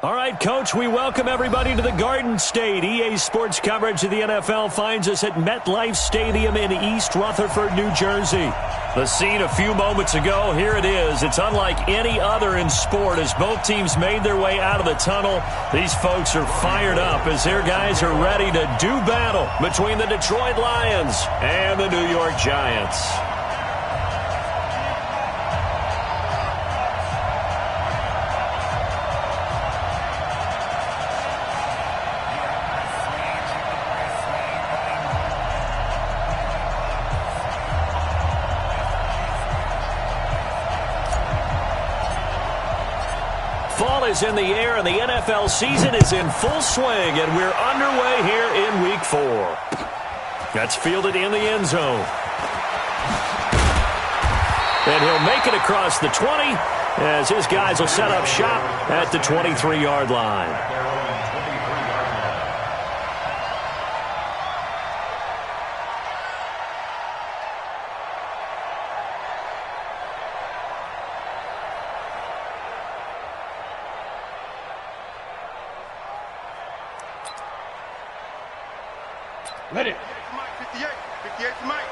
All right, Coach, we welcome everybody to the Garden State. EA Sports coverage of the NFL finds us at MetLife Stadium in East Rutherford, New Jersey. The scene a few moments ago, here it is. It's unlike any other in sport as both teams made their way out of the tunnel. These folks are fired up as their guys are ready to do battle between the Detroit Lions and the New York Giants. Fall is in the air, and the NFL season is in full swing, and we're underway here in Week 4. That's fielded in the end zone. And he'll make it across the 20 as his guys will set up shop at the 23-yard line. Ready. 58. 58 for Mike.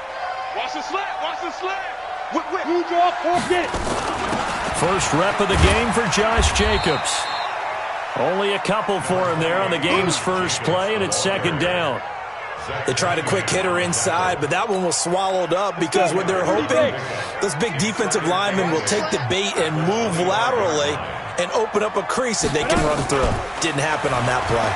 Watch the slap. Watch the slap. Whip. You draw. Get it. First rep of the game for Josh Jacobs. Only a couple for him there on the game's first play, and it's second down. They tried a quick hitter inside, but that one was swallowed up because what they're hoping, those big defensive linemen will take the bait and move laterally and open up a crease that they can run through. Didn't happen on that play.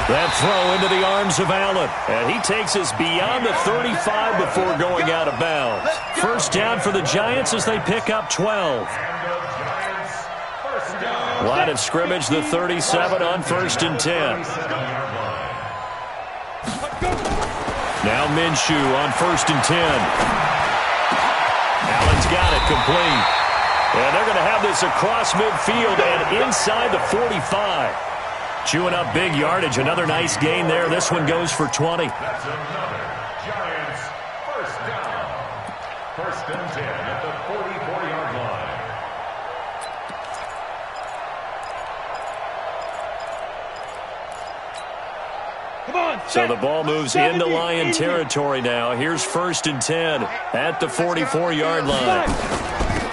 That throw into the arms of Allen. And he takes us beyond the 35 before going out of bounds. First down for the Giants as they pick up 12. Line of scrimmage, the 37 on 1st and 10. Now Minshew on 1st and 10. Allen's got it complete. And they're going to have this across midfield and inside the 45. Chewing up big yardage. Another nice gain there. This one goes for 20. That's another Giants first down. 1st and 10 at the 44-yard line. Come on. So the ball moves into Lion territory now. Here's 1st and 10 at the 44-yard line.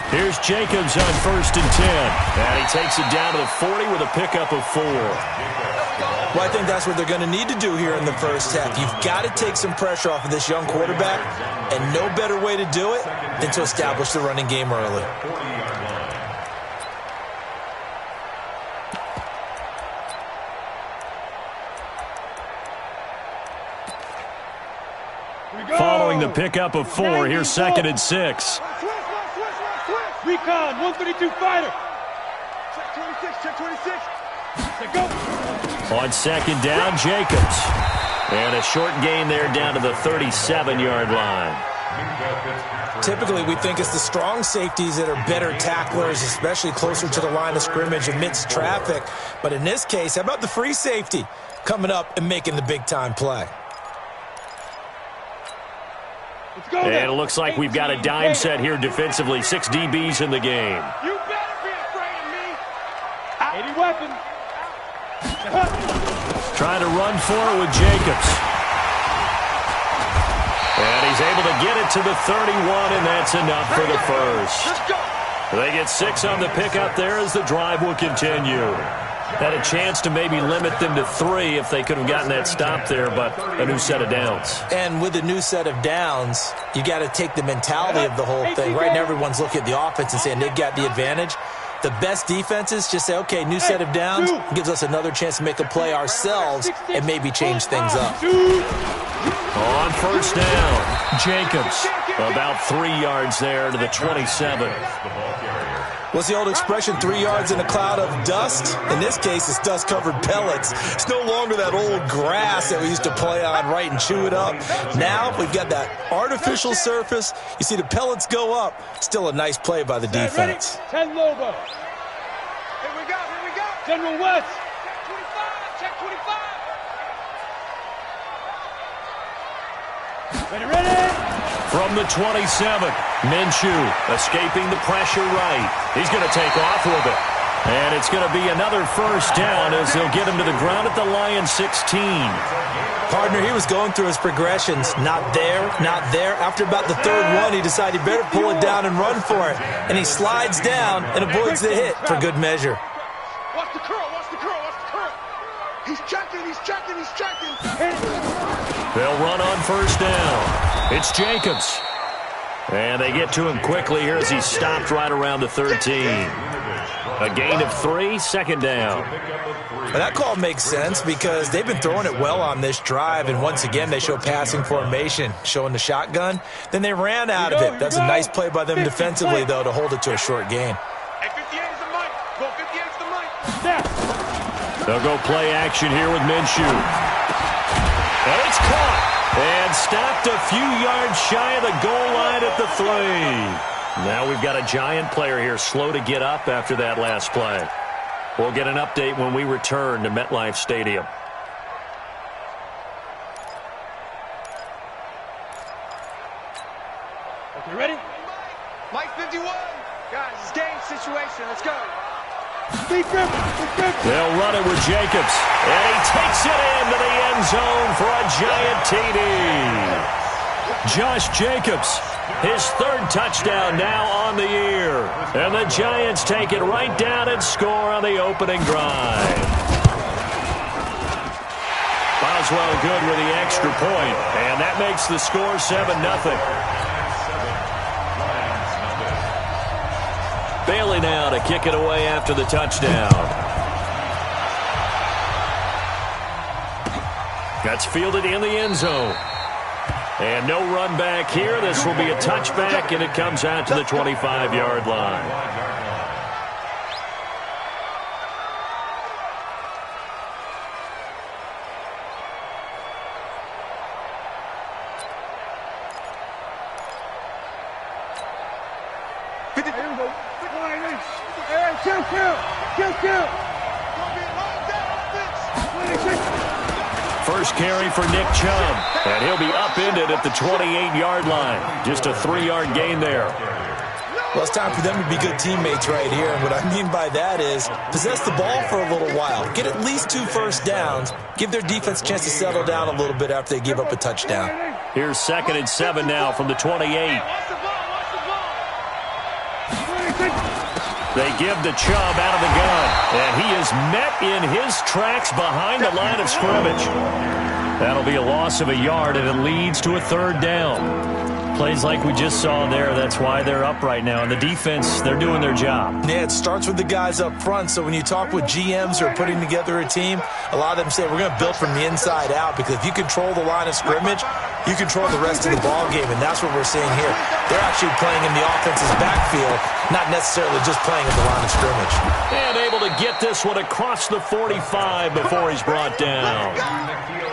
Here's Jacobs on 1st and 10. And he takes it down to the 40 with a pickup of 4. Well, I think that's what they're going to need to do here in the first half. You've got to take some pressure off of this young quarterback, and no better way to do it than to establish the running game early. Following the pickup of 4, here's 2nd and 6. Recon, 132 fighter. Check 26. Check go. On 2nd down, Jacobs. And a short gain there down to the 37-yard line. Typically, we think it's the strong safeties that are better tacklers, especially closer to the line of scrimmage amidst traffic. But in this case, how about the free safety coming up and making the big-time play? And it looks like we've got a dime set here defensively. 6 DBs in the game. You better be afraid of me. 80 weapons. Trying to run for it with Jacobs. And he's able to get it to the 31, and that's enough for the first. They get 6 on the pickup there as the drive will continue. Had a chance to maybe limit them to 3 if they could have gotten that stop there, but a new set of downs. And with a new set of downs, you got to take the mentality of the whole thing. Right now, everyone's looking at the offense and saying they've got the advantage. The best defenses just say, okay, new set of downs gives us another chance to make a play ourselves and maybe change things up. On 1st down, Jacobs about 3 yards there to the 27. What's the old expression, 3 yards in a cloud of dust? In this case, it's dust-covered pellets. It's no longer that old grass that we used to play on, right, and chew it up. Now we've got that artificial surface. You see the pellets go up. Still a nice play by the defense. 10 Lobo. Here we go. General West. Check 25. Ready. From the 27, Minshew escaping the pressure right. He's going to take off with it. And it's going to be another first down as they'll get him to the ground at the Lions 16. Partner, he was going through his progressions. Not there, not there. After about the third one, he decided he better pull it down and run for it. And he slides down and avoids the hit for good measure. Watch the curl, watch the curl, watch the curl. He's checking, he's checking, he's checking. They'll run on first down. It's Jacobs. And they get to him quickly here as he stopped right around the 13. A gain of 3, second down. And that call makes sense because they've been throwing it well on this drive, and once again they show passing formation, showing the shotgun. Then they ran out of it. That's a nice play by them defensively, though, to hold it to a short gain. Hey, 58 is the mic. Go 58 is the mic. They'll go play action here with Minshew. And it's caught and stopped a few yards shy of the goal line at the 3. Now we've got a Giant player here slow to get up after that last play. We'll get an update when we return to MetLife Stadium. Okay, ready? Mike 51. Guys, it's game situation. Let's go. They'll run it with Jacobs. And he takes it into the end zone for a Giant TD. Josh Jacobs, his third touchdown now on the year. And the Giants take it right down and score on the opening drive. Boswell good with the extra point, and that makes the score 7-0. Bailey now to kick it away after the touchdown. That's fielded in the end zone. And no run back here. This will be a touchback, and it comes out to the 25-yard line. First carry for Nick Chubb, and he'll be upended at the 28-yard line. Just a 3-yard gain there. Well, it's time for them to be good teammates right here, and what I mean by that is possess the ball for a little while. Get at least 2 first downs. Give their defense a chance to settle down a little bit after they give up a touchdown. Here's 2nd and 7 now from the 28. They give to Chubb out of the gun, and he is met in his tracks behind the line of scrimmage. That'll be a loss of a yard, and it leads to a 3rd down. Plays like we just saw there, that's why they're up right now. And the defense, they're doing their job. Yeah, it starts with the guys up front. So when you talk with GMs who are putting together a team, a lot of them say we're going to build from the inside out, because if you control the line of scrimmage, you control the rest of the ball game, and that's what we're seeing here. They're actually playing in the offense's backfield, not necessarily just playing at the line of scrimmage. And able to get this one across the 45 before he's brought down.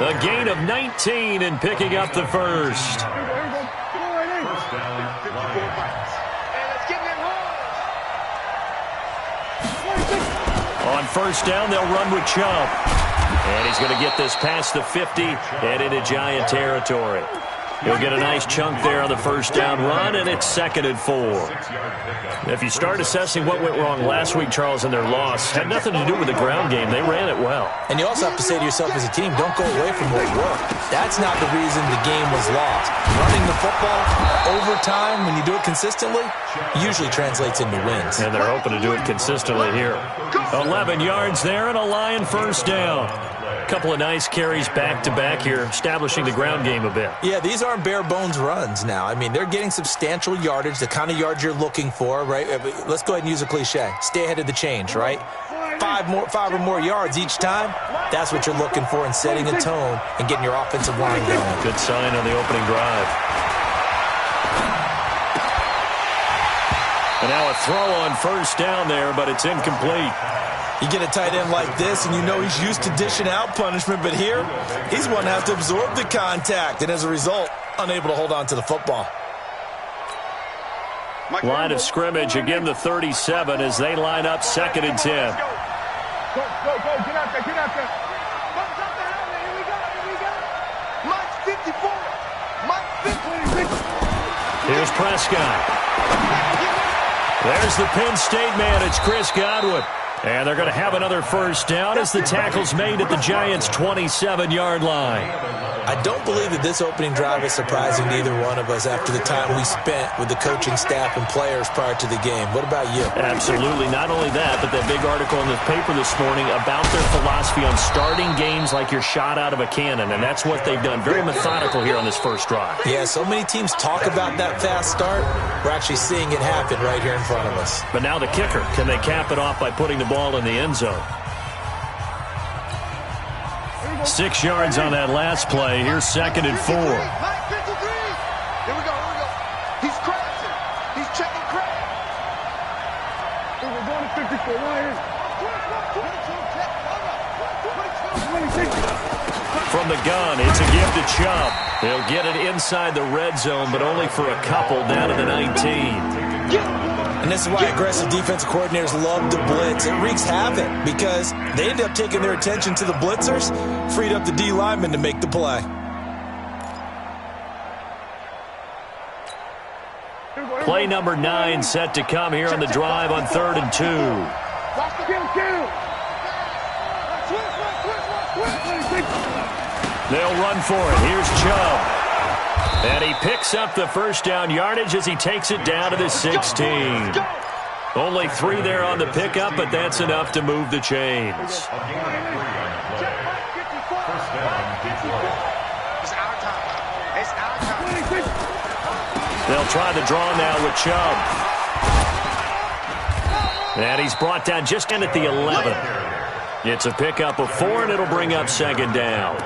A gain of 19 and picking up the first. On first down, they'll run with Chubb. And he's going to get this past the 50 and into Giant territory. He'll get a nice chunk there on the first down run, and it's 2nd and 4. If you start assessing what went wrong last week, Charles, in their loss, had nothing to do with the ground game. They ran it well. And you also have to say to yourself as a team, don't go away from what worked. That's not the reason the game was lost. Running the football over time, when you do it consistently, usually translates into wins. And they're hoping to do it consistently here. 11 yards there and a Lion first down. Couple of nice carries back-to-back here, establishing the ground game a bit. Yeah, these aren't bare-bones runs now. I mean, they're getting substantial yardage, the kind of yards you're looking for, right? Let's go ahead and use a cliche. Stay ahead of the change, right? 5 or more yards each time, that's what you're looking for in setting a tone and getting your offensive line going. Good sign on the opening drive. And now a throw on first down there, but it's incomplete. You get a tight end like this, and you know he's used to dishing out punishment, but here, he's one that has to absorb the contact, and as a result, unable to hold on to the football. Line of scrimmage, again the 37 as they line up 2nd and 10. Go, get out there, get out there. Here we go. Mike 54. Mike 50. Here's Prescott. There's the Penn State man. It's Chris Godwin. And they're going to have another first down as the tackle's made at the Giants' 27-yard line. I don't believe that this opening drive is surprising to either one of us after the time we spent with the coaching staff and players prior to the game. What about you? Absolutely. Not only that, but that big article in the paper this morning about their philosophy on starting games like you're shot out of a cannon, and that's what they've done. Very methodical here on this first drive. Yeah, so many teams talk about that fast start. We're actually seeing it happen right here in front of us. But now the kicker. Can they cap it off by putting the ball in the end zone? 6 yards on that last play. Here's 2nd and 4. Here we go. He's crashing. He's checking crash. We're going to 54 right here. From the gun, it's a give to Chubb. They'll get it inside the red zone, but only for a couple down to the 19. And this is why aggressive defensive coordinators love to blitz. It wreaks havoc because they end up taking their attention to the blitzers, freed up the D lineman to make the play. Play number 9 set to come here on the drive on 3rd and 2. They'll run for it. Here's Chubb. And he picks up the first down yardage as he takes it down to the 16. Only 3 there on the pickup, but that's enough to move the chains. They'll try the draw now with Chubb. And he's brought down just in at the 11. It's a pickup of 4, and it'll bring up 2nd down.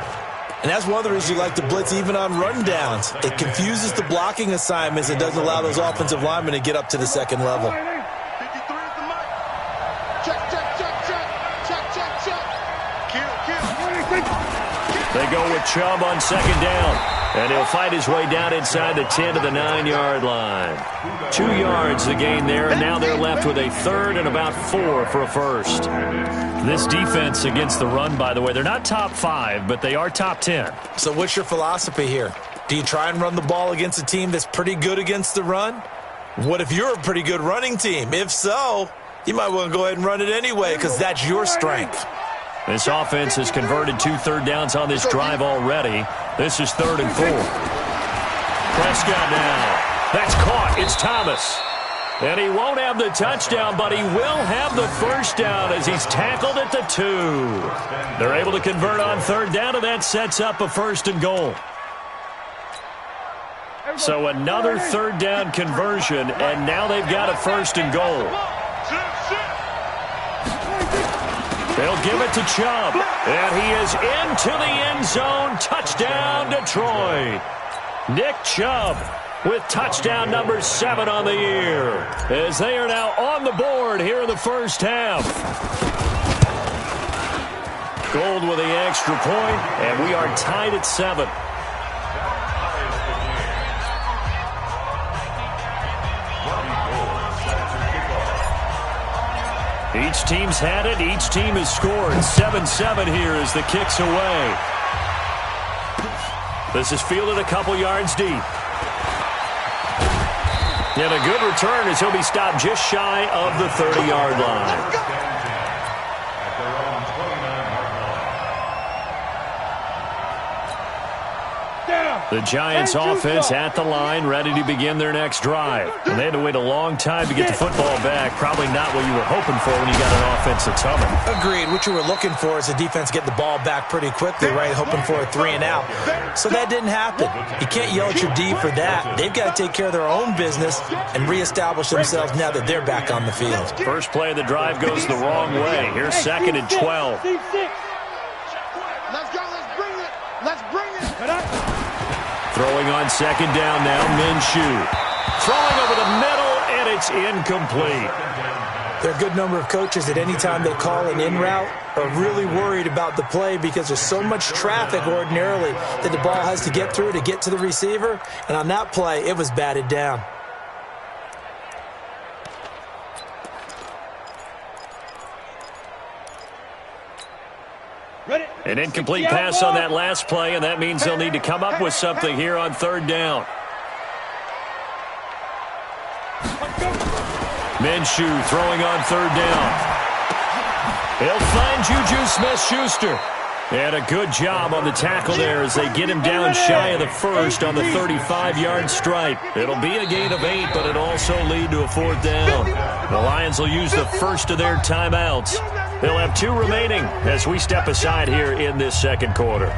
And that's one of the reasons you like to blitz even on rundowns. It confuses the blocking assignments and doesn't allow those offensive linemen to get up to the second level. 53 is the mic. Check. Kill. They go with Chubb on 2nd down. And he'll fight his way down inside the 10 to the 9-yard line. 2 yards the gain there, and now they're left with a 3rd and about 4 for a first. This defense against the run, by the way, they're not top 5, but they are top 10. So what's your philosophy here? Do you try and run the ball against a team that's pretty good against the run? What if you're a pretty good running team? If so, you might want to go ahead and run it anyway because that's your strength. This offense has converted 2 third downs on this drive already. This is 3rd and 4. Prescott now. That's caught. It's Thomas. And he won't have the touchdown, but he will have the first down as he's tackled at the 2. They're able to convert on 3rd down, and that sets up a 1st and goal. So another 3rd down conversion, and now they've got a 1st and goal. They'll give it to Chubb, and he is into the end zone. Touchdown, Detroit. Nick Chubb with touchdown number 7 on the year, as they are now on the board here in the first half. Gold with the extra point, and we are tied at 7. Each team's had it. Each team has scored. 7-7 here as the kick's away. This is fielded a couple yards deep. And a good return as he'll be stopped just shy of the 30-yard line. The Giants offense at the line, ready to begin their next drive. And they had to wait a long time to get the football back. Probably not what you were hoping for when you got an offense that's humming. Agreed. What you were looking for is the defense get the ball back pretty quickly, right? Hoping for a 3 and out. So that didn't happen. You can't yell at your D for that. They've got to take care of their own business and reestablish themselves now that they're back on the field. First play of the drive goes the wrong way. Here's 2nd and 12. Let's go. Let's bring it. Throwing on 2nd down now, Minshew. Throwing over the middle, and it's incomplete. There are a good number of coaches that any time they call an in route are really worried about the play because there's so much traffic ordinarily that the ball has to get through to get to the receiver. And on that play, it was batted down. An incomplete pass on that last play, and that means they'll need to come up with something here on 3rd down. Minshew throwing on 3rd down. He'll find Juju Smith-Schuster. And a good job on the tackle there as they get him down shy of the first on the 35-yard stripe. It'll be a gain of 8, but it'll also lead to a 4th down. The Lions will use the first of their timeouts. They'll have 2 remaining as we step aside here in this second quarter.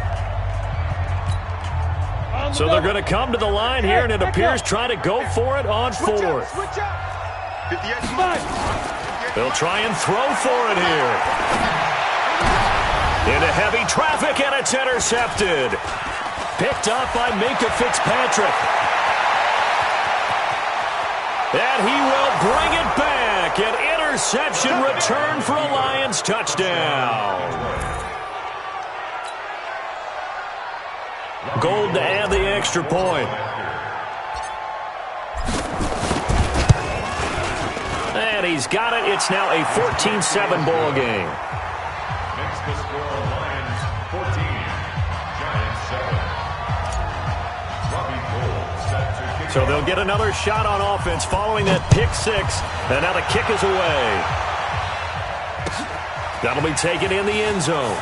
So they're going to come to the line here, and it appears trying to go for it on 4th. They'll try and throw for it here. Into heavy traffic, and it's intercepted. Picked up by Minkah Fitzpatrick. And he will bring it back. An interception return for a Lions touchdown. Gold to add the extra point. And he's got it. It's now a 14-7 ball game. The score, Lions 14, Giants 7. Robbie Gould set to kick. So they'll get another shot on offense following that pick 6. And now the kick is away. That'll be taken in the end zone.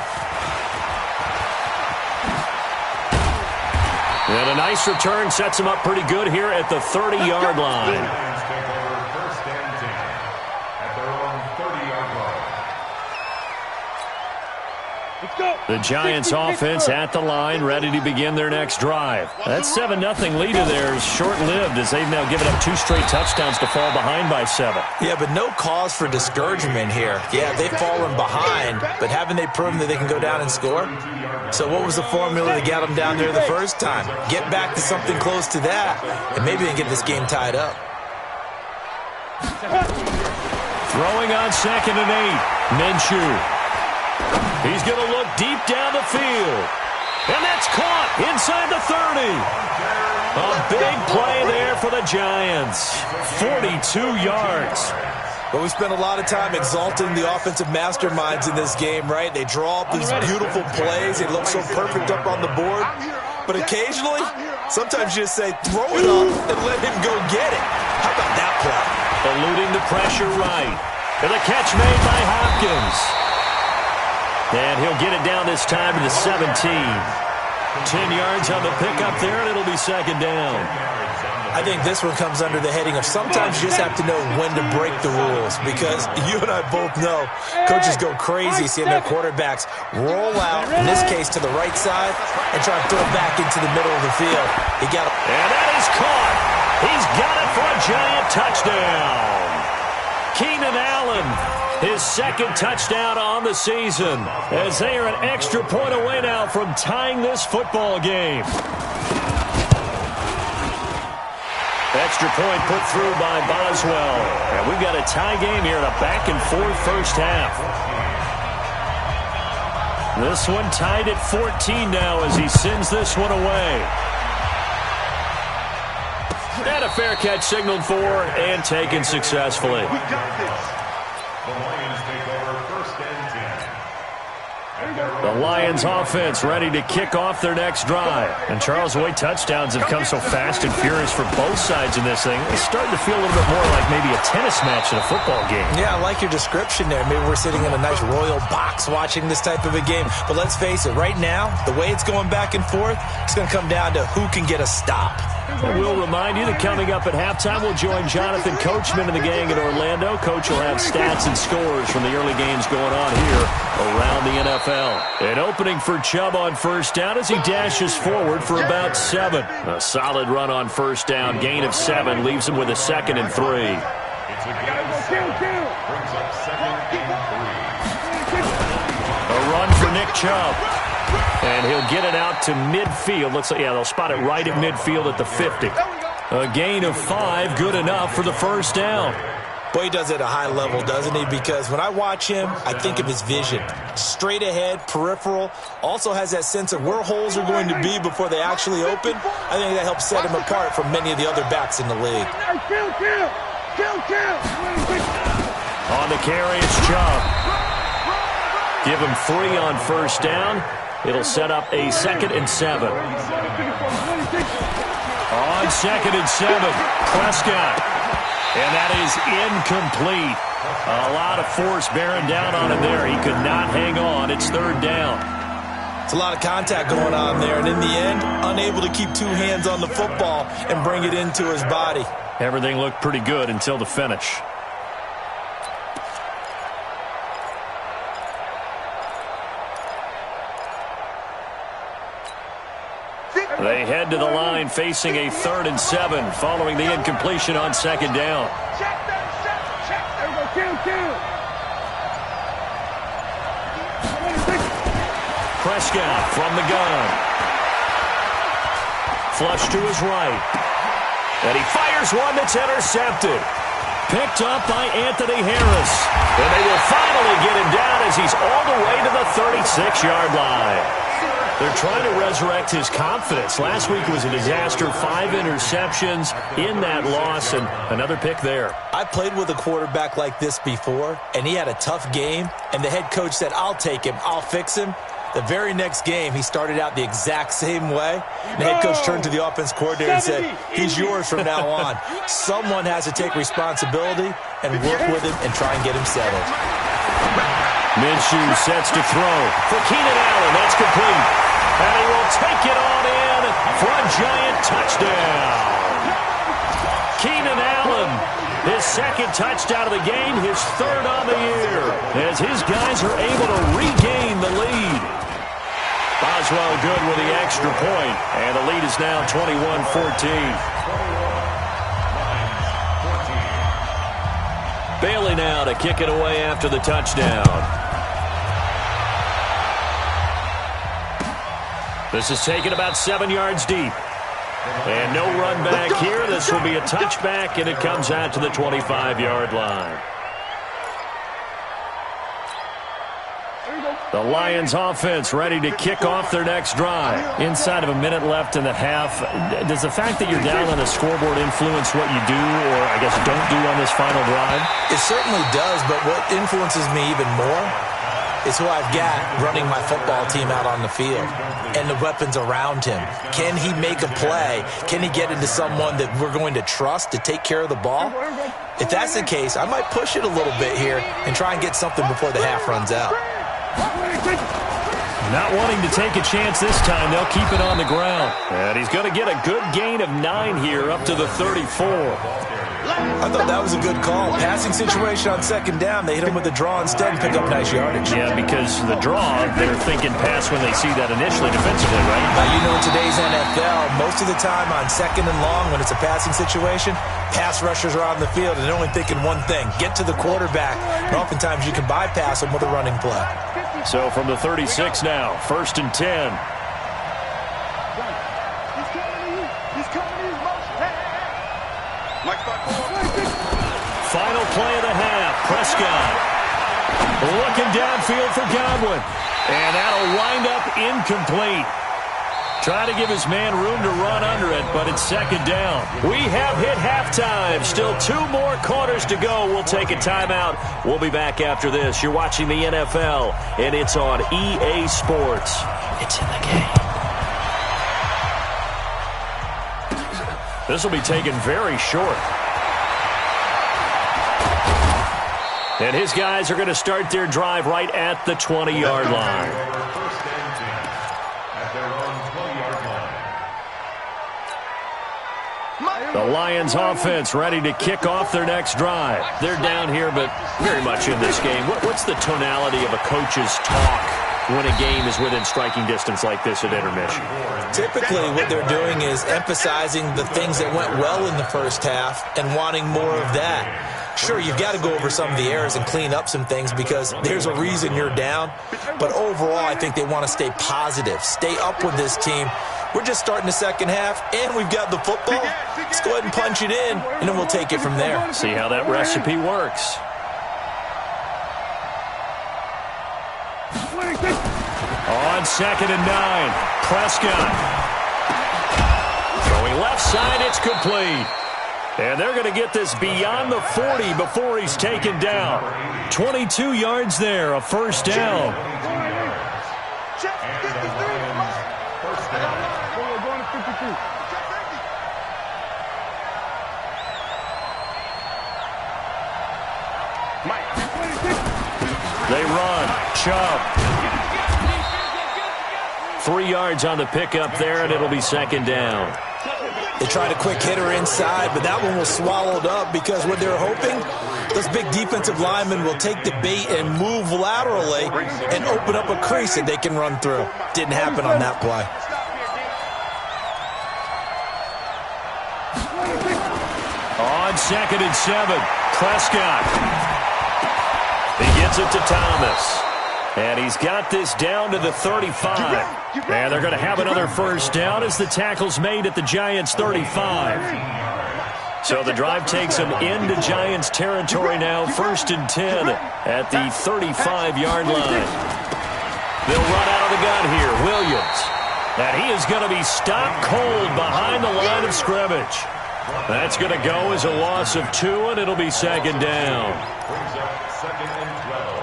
And a nice return sets him up pretty good here at the 30-yard line. Lions take over 1st and 10 at their own 30-yard line. The Giants offense at the line, ready to begin their next drive. That 7-0 lead of theirs short-lived as they've now given up 2 straight touchdowns to fall behind by 7. Yeah, but no cause for discouragement here. Yeah, they've fallen behind, but haven't they proven that they can go down and score? So what was the formula to get them down there the first time? Get back to something close to that, and maybe they get this game tied up. Throwing on 2nd and 8. Minshew. He's going to look deep down the field. And that's caught inside the 30. A big play there for the Giants. 42 yards. But we spent a lot of time exalting the offensive masterminds in this game, right? They draw up these beautiful plays. They look so perfect up on the board. But occasionally, sometimes you just say, throw it up and let him go get it. How about that play? Eluding the pressure right. And the catch made by Hopkins. And he'll get it down this time to the 17. 10 yards on the pickup there, and it'll be 2nd down. I think this one comes under the heading of sometimes you just have to know when to break the rules, because you and I both know coaches go crazy seeing their quarterbacks roll out, in this case to the right side, and try to throw it back into the middle of the field. He got it. And that is caught. He's got it for a Giant touchdown. Keenan Allen, his 2nd touchdown on the season, as they are an extra point away now from tying this football game. Extra point put through by Boswell. And we've got a tie game here in a back-and-forth first half. This one tied at 14 now as he sends this one away. And a fair catch signaled for and taken successfully. The Lions take over 1st and 10. The Lions offense ready to kick off their next drive. And Charles, the way touchdowns have come so fast and furious for both sides in this thing, it's starting to feel a little bit more like maybe a tennis match in a football game. Yeah, I like your description there. Maybe we're sitting in a nice royal box watching this type of a game. But let's face it, right now, the way it's going back and forth, it's going to come down to who can get a stop. And we'll remind you that coming up at halftime, we'll join Jonathan Coachman and the gang in Orlando. Coach will have stats and scores from the early games going on here around the NFL. An opening for Chubb on 1st down as he dashes forward for about 7. A solid run on 1st down. Gain of 7 leaves him with a 2nd and 3. It's a gain of 7. Brings up 2nd and 3. A run for Nick Chubb. And he'll get it out to midfield. Looks like, yeah, they'll spot it right at midfield at the 50. A gain of 5, good enough for the 1st down. Boy, he does it at a high level, doesn't he? Because when I watch him, I think of his vision. Straight ahead, peripheral. Also has that sense of where holes are going to be before they actually open. I think that helps set him apart from many of the other backs in the league. On the carry, it's Chubb. Give him 3 on 1st down. It'll set up a 2nd and 7. On 2nd and 7, Prescott. And that is incomplete. A lot of force bearing down on him there. He could not hang on. It's third down. It's a lot of contact going on there, and in the end, unable to keep two hands on the football and bring it into his body. Everything looked pretty good until the finish. They head to the line facing a 3rd and 7 following the incompletion on second down. Prescott from the gun. Flush to his right. And he fires one that's intercepted. Picked up by Anthony Harris. And they will finally get him down as he's all the way to the 36-yard line. They're trying to resurrect his confidence. Last week was a disaster. 5 interceptions in that loss, and another pick there. I played with a quarterback like this before, and he had a tough game, and the head coach said, I'll take him, I'll fix him. The very next game, he started out the exact same way. The head coach turned to the offense coordinator and said, he's yours from now on. Someone has to take responsibility and work with him and try and get him settled. Minshew sets to throw for Keenan Allen. That's complete. And he will take it on in for a giant touchdown. Keenan Allen, his second touchdown of the game, his 3rd on the year, as his guys are able to regain the lead. Boswell good with the extra point, and the lead is now 21-14. Bailey now to kick it away after the touchdown. This is taken about 7 yards deep. And no run back here. This will be a touchback, and it comes out to the 25-yard line. The Lions offense ready to kick off their next drive. Inside of a minute left in the half, does the fact that you're down on the scoreboard influence what you do, or I guess don't do on this final drive? It certainly does, but what influences me even more is who I've got running my football team out on the field and the weapons around him. Can he make a play? Can he get into someone that we're going to trust to take care of the ball? If that's the case, I might push it a little bit here and try and get something before the half runs out. Not wanting to take a chance this time, they'll keep it on the ground. And he's going to get a good gain of 9 here up to the 34. I thought that was a good call. Passing situation on second down, they hit him with a draw instead and pick up nice yardage. Yeah, because the draw, they're thinking pass when they see that initially defensively, right? Now, you know, in today's NFL, most of the time on second and long, when it's a passing situation, pass rushers are on the field and they're only thinking one thing, get to the quarterback. And oftentimes you can bypass them with a running play. So from the 36 now, 1st and 10. Final play of the half. Prescott looking downfield for Godwin. And that'll wind up incomplete. Trying to give his man room to run under it, but it's second down. We have hit halftime. Still 2 more quarters to go. We'll take a timeout. We'll be back after this. You're watching the NFL, and it's on EA Sports. It's in the game. This will be taken very short. And his guys are going to start their drive right at the 20-yard line. The Lions offense ready to kick off their next drive. They're down here, but very much in this game. What's the tonality of a coach's talk when a game is within striking distance like this at intermission? Typically, what they're doing is emphasizing the things that went well in the first half and wanting more of that. Sure, you've got to go over some of the errors and clean up some things because there's a reason you're down. But overall, I think they want to stay positive, stay up with this team. We're just starting the second half, and we've got the football. Let's go ahead and punch it in, and then we'll take it from there. See how that recipe works. On 2nd and 9, Prescott. Throwing left side, it's complete. And they're going to get this beyond the 40 before he's taken down. 22 yards there, a first down. They run. Chubb. 3 yards on the pickup there, and it'll be second down. They tried a quick hitter inside, but that one was swallowed up because what they're hoping, those big defensive linemen will take the bait and move laterally and open up a crease that they can run through. Didn't happen on that play. On 2nd and 7, Prescott. He gets it to Thomas. And he's got this down to the 35. And they're going to have another first down as the tackle's made at the Giants' 35. So the drive takes them into Giants territory now, 1st and 10 at the 35-yard line. They'll run out of the gun here, Williams. And he is going to be stopped cold behind the line of scrimmage. That's going to go as a loss of 2, and it'll be second down. Brings up 2nd and 12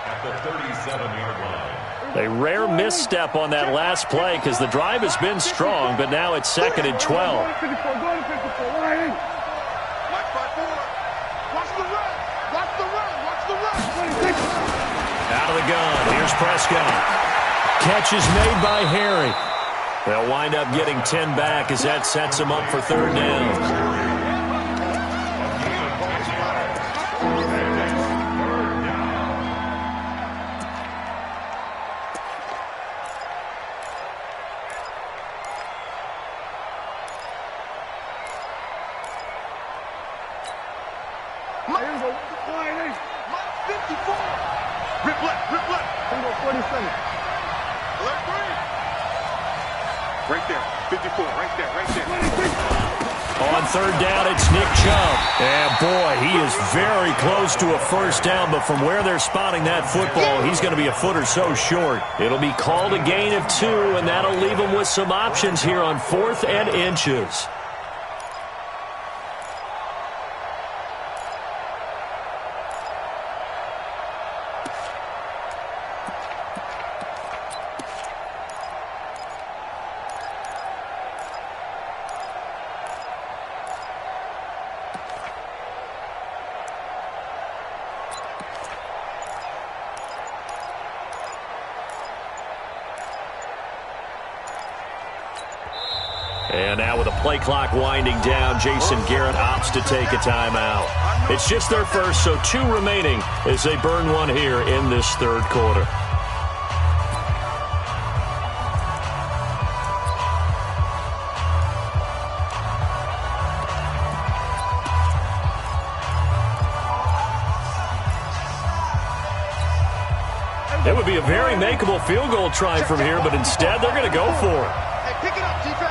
at the 37-yard line. A rare misstep on that last play because the drive has been strong, but now it's 2nd and 12. Watch the run. Watch the run. Watch the run. Out of the gun. Here's Prescott. Catch is made by Harry. They'll wind up getting 10 back as that sets them up for 3rd down. Right there, 54, right there. On 3rd down, it's Nick Chubb. And boy, he is very close to a first down, but from where they're spotting that football, he's going to be a foot or so short. It'll be called a gain of 2, and that'll leave him with some options here on 4th and inches. And now with the play clock winding down, Jason Garrett opts to take a timeout. It's just their first, so 2 remaining as they burn one here in this 3rd quarter. It would be a very makeable field goal try from here, but instead they're going to go for it. Hey, pick it up, defense.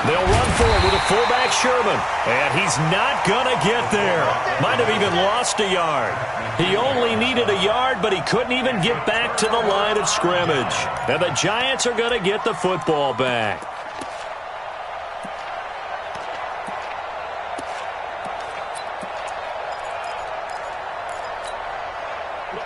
They'll run for it with a fullback, Sherman. And he's not going to get there. Might have even lost a yard. He only needed a yard, but he couldn't even get back to the line of scrimmage. And the Giants are going to get the football back.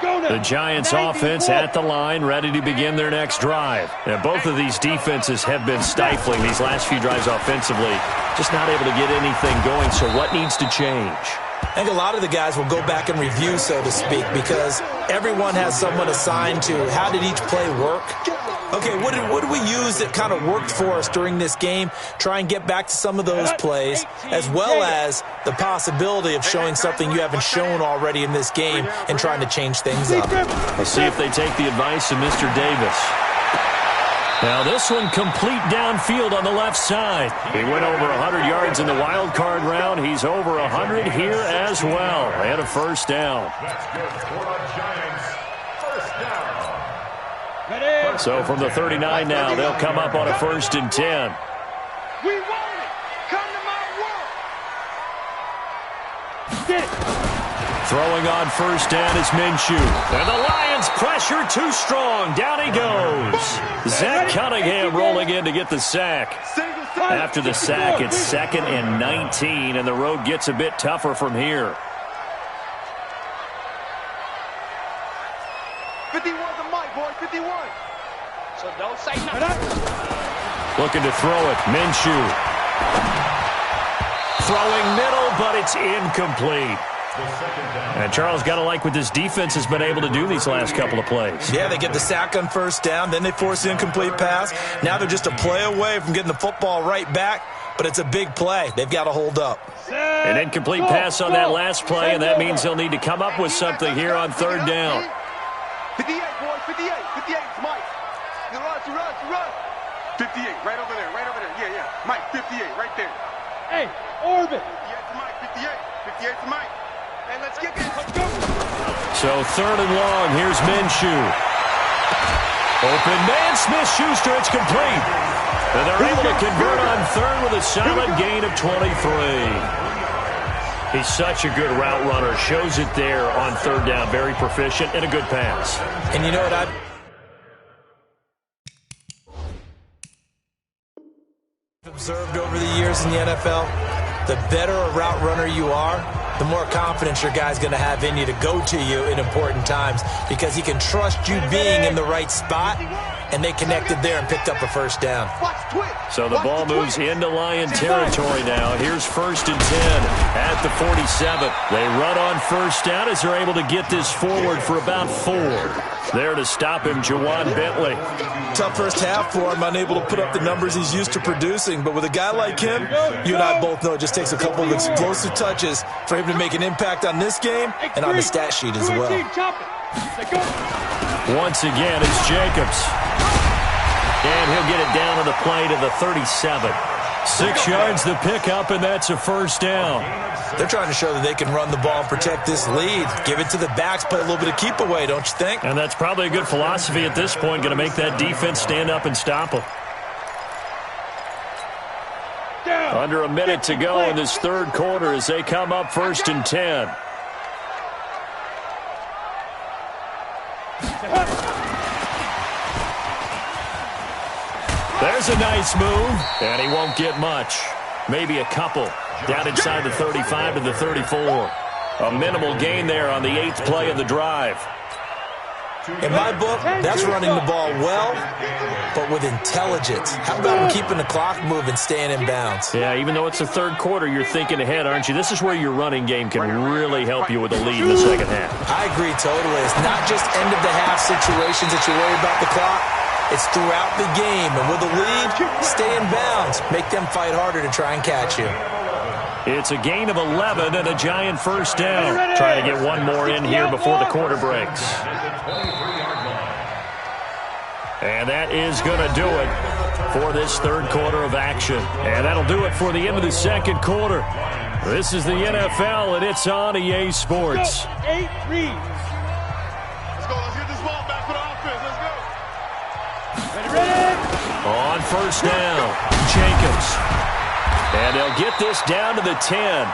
The Giants offense at the line, ready to begin their next drive. And both of these defenses have been stifling these last few drives offensively. Just not able to get anything going, so what needs to change? I think a lot of the guys will go back and review, so to speak, because everyone has someone assigned to how did each play work. Okay, what did we use that kind of worked for us during this game? Try and get back to some of those plays, as well as the possibility of showing something you haven't shown already in this game and trying to change things up. We'll see if they take the advice of Mr. Davis. Now this one complete downfield on the left side. He went over 100 yards in the wild card round. He's over 100 here as well. And a first down. That's good for the Giants. First down. So from the 39 now, they'll come up on a 1st and 10. We want it. Come to my work. Get it. Throwing on first down is Minshew. And the Lions pressure too strong. Down he goes. Zach Cunningham rolling in to get the sack. After the sack, it's 2nd and 19, and the road gets a bit tougher from here. 51 the mic, boy. 51. So don't say nothing. Looking to throw it. Minshew. Throwing middle, but it's incomplete. And Charles, got to like what this defense has been able to do these last couple of plays. Yeah, they get the sack on first down, then they force the incomplete pass. Now they're just a play away from getting the football right back, but it's a big play. They've got to hold up. An incomplete pass on that last play, and that means they'll need to come up with something here on third down. 58, boys, 58. 58, it's Mike. Run. 58, right over there. Yeah. Mike, 58, right there. Hey, Orbit. 58 to Mike, 58. 58 to Mike. Hey, let's kick it. Let's go. So third and long, here's Minshew. Open man, Smith-Schuster, it's complete. And they're able to convert on third with a solid gain of 23. He's such a good route runner. Shows it there on third down. Very proficient and a good pass. And you know what, I've observed over the years in the NFL, the better a route runner you are, the more confidence your guy's going to have in you to go to you in important times because he can trust you being in the right spot, and they connected there and picked up a first down. So the ball moves into Lion territory now. Here's first and 10 at the 47. They run on first down as they're able to get this forward for about 4. There to stop him, Juwan Bentley. Tough first half for him, unable to put up the numbers he's used to producing. But with a guy like him, you and I both know it just takes a couple of explosive touches for him to make an impact on this game and on the stat sheet as well. Once again, it's Jacobs. And he'll get it down to the play to the 37. 6 yards the pickup, and that's a first down. They're trying to show that they can run the ball and protect this lead. Give it to the backs, play a little bit of keep away, don't you think? And that's probably a good philosophy at this point, going to make that defense stand up and stop them. Under a minute to go in this third quarter as they come up first and 10. There's a nice move, and he won't get much. Maybe a couple. Down inside the 35 to the 34. A minimal gain there on the 8th play of the drive. In my book, that's running the ball well, but with intelligence. How about him keeping the clock moving, staying in bounds? Yeah, even though it's the third quarter, you're thinking ahead, aren't you? This is where your running game can really help you with a lead in the second half. I agree totally. It's not just end-of-the-half situations that you worry about the clock. It's throughout the game. And with a lead, stay in bounds. Make them fight harder to try and catch you. It's a gain of 11 and a giant first down. Trying to get one more in here before the quarter breaks. And that is going to do it for this third quarter of action. And that'll do it for the end of the second quarter. This is the NFL, and it's on EA Sports. 8 3. Let's go. Let's get this ball back for the offense. Let's go. Ready. On first down, Jacobs. And they'll get this down to the 10.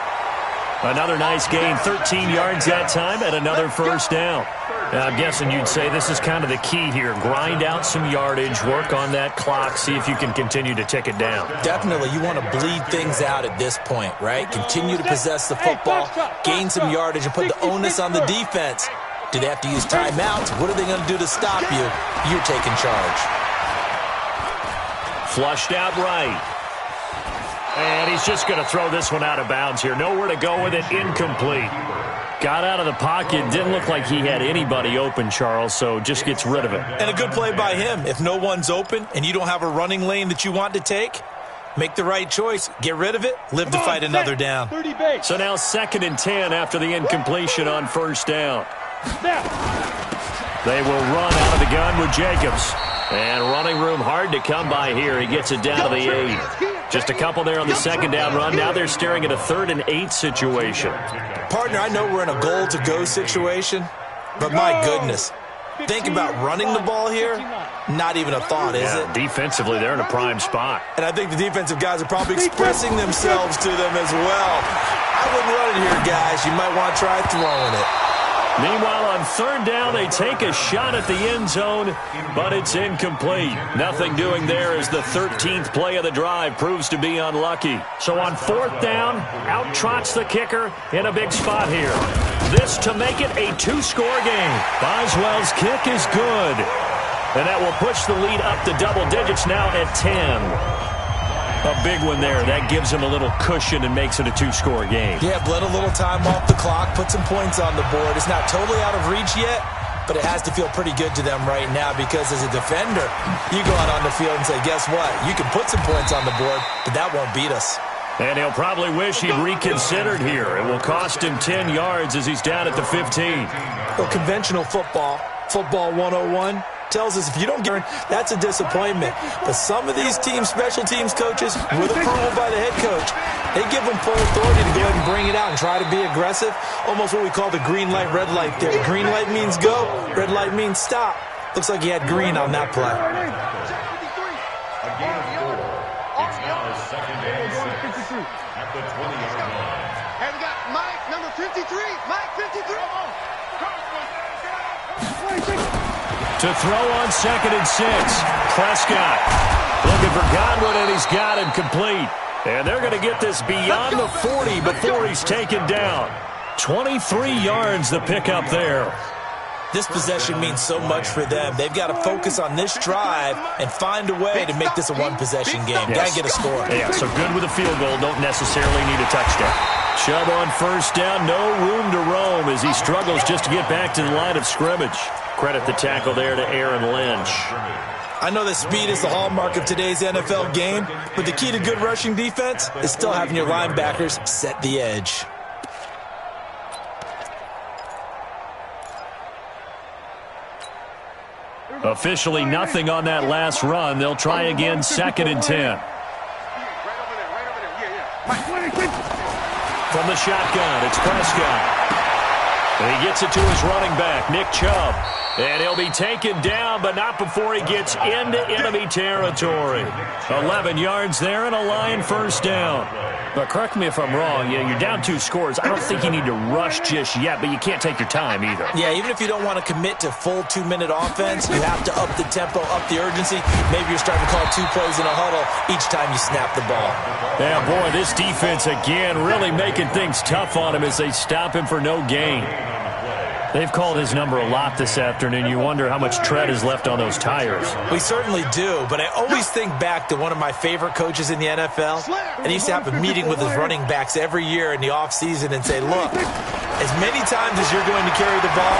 Another nice gain, 13 yards that time, and another first down. Now, I'm guessing you'd say this is kind of the key here. Grind out some yardage, work on that clock, see if you can continue to tick it down. Definitely, you want to bleed things out at this point, right? Continue to possess the football, gain some yardage, and put the onus on the defense. Do they have to use timeouts? What are they going to do to stop you? You're taking charge. Flushed out right. And he's just going to throw this one out of bounds here. Nowhere to go with it. Incomplete. Got out of the pocket. Didn't look like he had anybody open, Charles, so just gets rid of it. And a good play by him. If no one's open and you don't have a running lane that you want to take, make the right choice. Get rid of it. Live to fight another down. So now 2nd and 10 after the incompletion on first down. They will run out of the gun with Jacobs. And running room hard to come by here. He gets it down to the 8. Just a couple there on the second down run. Now they're staring at a 3rd and 8 situation. Partner, I know we're in a goal-to-go situation, but my goodness, think about running the ball here. Not even a thought, is it? Defensively, they're in a prime spot. And I think the defensive guys are probably expressing themselves to them as well. I wouldn't run it here, guys. You might want to try throwing it. Meanwhile, on third down, they take a shot at the end zone, but it's incomplete. Nothing doing there as the 13th play of the drive proves to be unlucky. So on 4th down, out trots the kicker in a big spot here. This to make it a 2-score game. Boswell's kick is good. And that will push the lead up to double digits now at 10. A big one there. That gives him a little cushion and makes it a two-score game. Yeah, bled a little time off the clock, put some points on the board. It's not totally out of reach yet, but it has to feel pretty good to them right now because as a defender, you go out on the field and say, guess what? You can put some points on the board, but that won't beat us. And he'll probably wish he'd reconsidered here. It will cost him 10 yards as he's down at the 15. Well, conventional football 101, tells us if you don't get it, that's a disappointment. But some of these special teams coaches, with approval by the head coach, they give them full authority to go ahead and bring it out and try to be aggressive. Almost what we call the green light, red light there. Green light means go, red light means stop. Looks like he had green on that play. A gain of 4. It's now a second and 6 at the 20-yard line. And we got Mike, number 53. Mike, 53. To throw on 2nd and 6. Prescott looking for Godwin, and he's got him complete. And they're going to get this beyond the 40 before he's taken down. 23 yards the pickup there. This possession means so much for them. They've got to focus on this drive and find a way to make this a one-possession game. Got to get a score. Yeah, so good with a field goal. Don't necessarily need a touchdown. Chubb on first down. No room to roam as he struggles just to get back to the line of scrimmage. Credit the tackle there to Aaron Lynch. I know that speed is the hallmark of today's NFL game, but the key to good rushing defense is still having your linebackers set the edge. Officially nothing on that last run. They'll try again 2nd and 10. From the shotgun, it's Prescott. And he gets it to his running back, Nick Chubb. And he'll be taken down, but not before he gets into enemy territory. 11 yards there and a Lion first down. But correct me if I'm wrong. Yeah, you're down 2 scores. I don't think you need to rush just yet, but you can't take your time either. Yeah, even if you don't want to commit to full 2-minute offense, you have to up the tempo, up the urgency. Maybe you're starting to call 2 plays in a huddle each time you snap the ball. Yeah, boy, this defense again really making things tough on him as they stop him for no gain. They've called his number a lot this afternoon. You wonder how much tread is left on those tires. We certainly do, but I always think back to one of my favorite coaches in the NFL, and he used to have a meeting with his running backs every year in the offseason and say, look, as many times as you're going to carry the ball,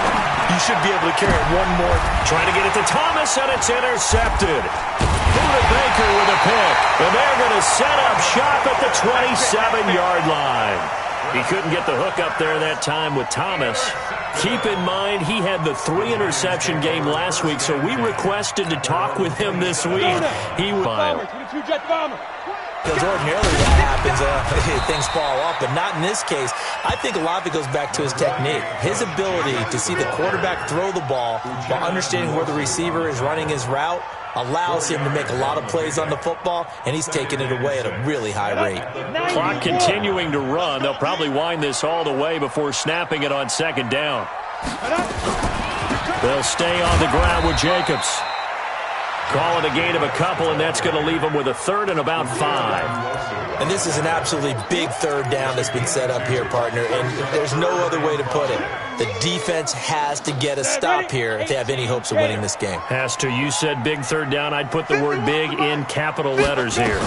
you should be able to carry it one more. Trying to get it to Thomas, and it's intercepted. Buda Baker with a pick, and they're going to set up shop at the 27-yard line. He couldn't get the hook up there that time with Thomas. Keep in mind, he had the 3-interception game last week, so we requested to talk with him this week. He was fine. Because ordinarily that happens, things fall off, but not in this case. I think a lot of it goes back to his technique. His ability to see the quarterback throw the ball while understanding where the receiver is running his route allows him to make a lot of plays on the football, and he's taking it away at a really high rate. Clock continuing to run. They'll probably wind this all the way before snapping it on 2nd down. They'll stay on the ground with Jacobs. Call it a gain of a couple, and that's going to leave them with a 3rd and about 5. And this is an absolutely big 3rd down that's been set up here, partner, and there's no other way to put it. The defense has to get a stop here if they have any hopes of winning this game. Has to. You said big 3rd down. I'd put the word big in capital letters here.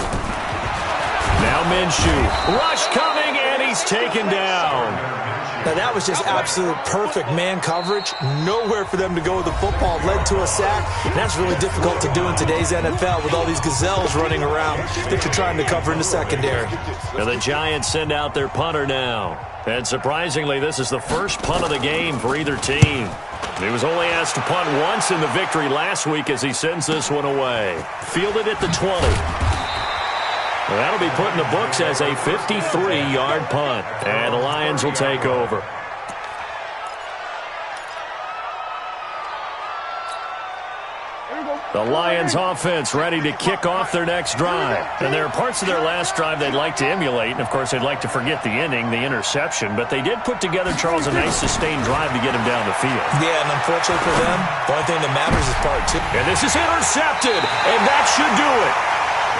Now Minshew. Rush coming, and he's taken down. Now, that was just absolute perfect man coverage. Nowhere for them to go with the football. Led to a sack. And that's really difficult to do in today's NFL with all these gazelles running around that you're trying to cover in the secondary. And the Giants send out their punter now. And surprisingly, this is the first punt of the game for either team. He was only asked to punt once in the victory last week as he sends this one away. Fielded at the 20. Well, that'll be put in the books as a 53-yard punt. And the Lions will take over. The Lions offense ready to kick off their next drive. And there are parts of their last drive they'd like to emulate. And, of course, they'd like to forget the inning, the interception. But they did put together, Charles, a nice sustained drive to get him down the field. Yeah, and unfortunately for them, the only thing that matters is part 2. And this is intercepted. And that should do it.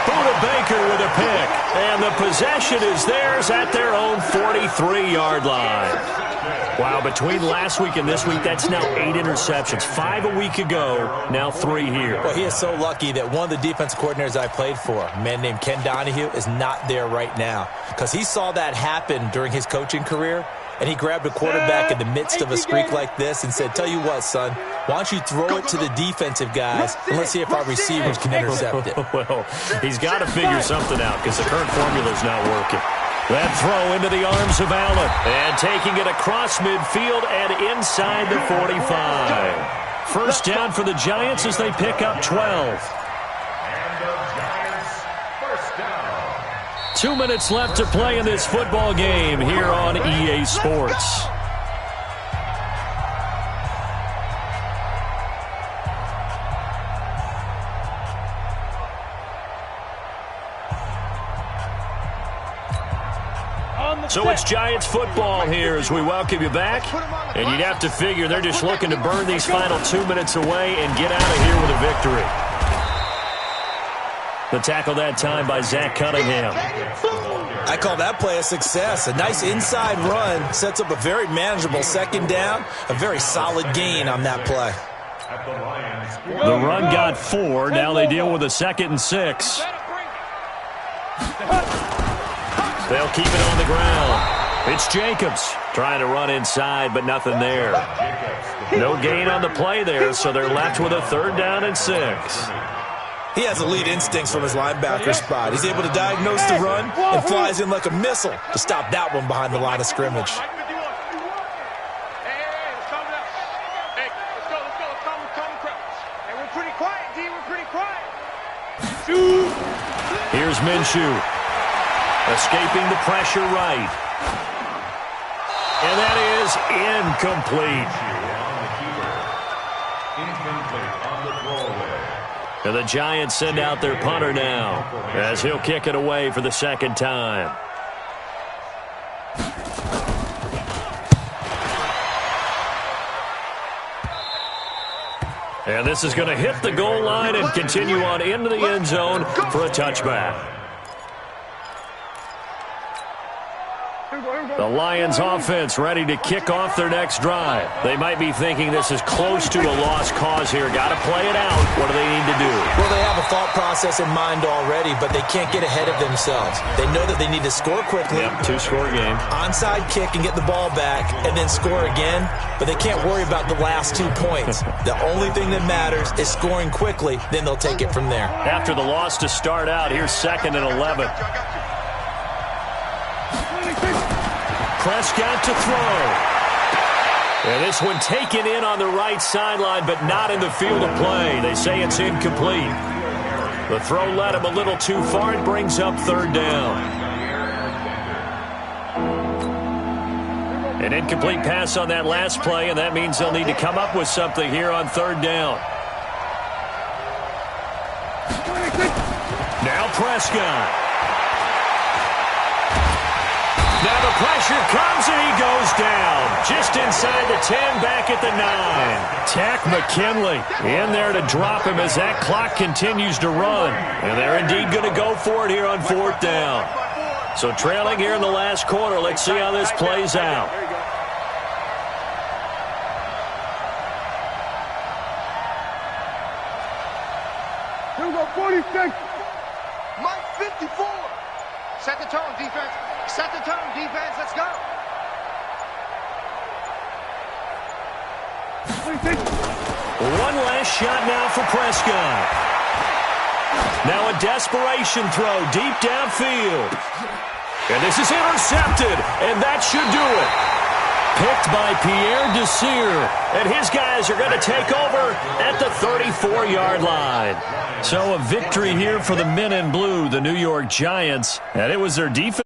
Buda Baker with a pick. And the possession is theirs at their own 43-yard line. Wow, between last week and this week, that's now 8 interceptions. 5 a week ago, now 3 here. Well, he is so lucky that one of the defense coordinators I played for, a man named Ken Donahue, is not there right now. Because he saw that happen during his coaching career, and he grabbed a quarterback in the midst of a streak like this and said, tell you what, son, why don't you throw it to the defensive guys, and let's see if our receivers can intercept it. Well, he's got to figure something out because the current formula is not working. That throw into the arms of Allen. And taking it across midfield and inside the 45. First down for the Giants as they pick up 12. And the Giants, first down. 2 minutes left to play in this football game here on EA Sports. So it's Giants football here as we welcome you back. And you'd have to figure they're just looking to burn these final 2 minutes away and get out of here with a victory. The tackle that time by Zach Cunningham. I call that play a success. A nice inside run sets up a very manageable second down. A very solid gain on that play. The run got 4. Now they deal with a 2nd and 6. They'll keep it on the ground. It's Jacobs trying to run inside, but nothing there. No gain on the play there, so they're left with a 3rd down and 6. He has elite instincts from his linebacker spot. He's able to diagnose the run and flies in like a missile to stop that one behind the line of scrimmage. Here's Minshew. Escaping the pressure right. And that is incomplete. And the Giants send out their punter now as he'll kick it away for the 2nd time. And this is going to hit the goal line and continue on into the end zone for a touchback. The Lions offense ready to kick off their next drive. They might be thinking this is close to a lost cause here. Got to play it out. What do they need to do? Well, they have a thought process in mind already, but they can't get ahead of themselves. They know that they need to score quickly. Yep, 2-score game. Onside kick and get the ball back and then score again, but they can't worry about the last 2 points. The only thing that matters is scoring quickly, then they'll take it from there. After the loss to start out, here's 2nd and 11. Prescott to throw. And this one taken in on the right sideline, but not in the field of play. They say it's incomplete. The throw led him a little too far. It brings up 3rd down. An incomplete pass on that last play, and that means they'll need to come up with something here on 3rd down. Now Prescott. Now the pressure comes and he goes down. Just inside the 10, back at the 9. Tack McKinley in there to drop him as that clock continues to run. And they're indeed going to go for it here on 4th down. So trailing here in the last quarter. Let's see how this plays out. Here we go, 46. Mike 54. Set the tone, defense. Set the tone, defense. Let's go. 26. One last shot now for Prescott. Now a desperation throw deep downfield. And this is intercepted, and that should do it. Picked by Pierre Desir, and his guys are going to take over at the 34-yard line. So a victory here for the men in blue, the New York Giants, and it was their defense.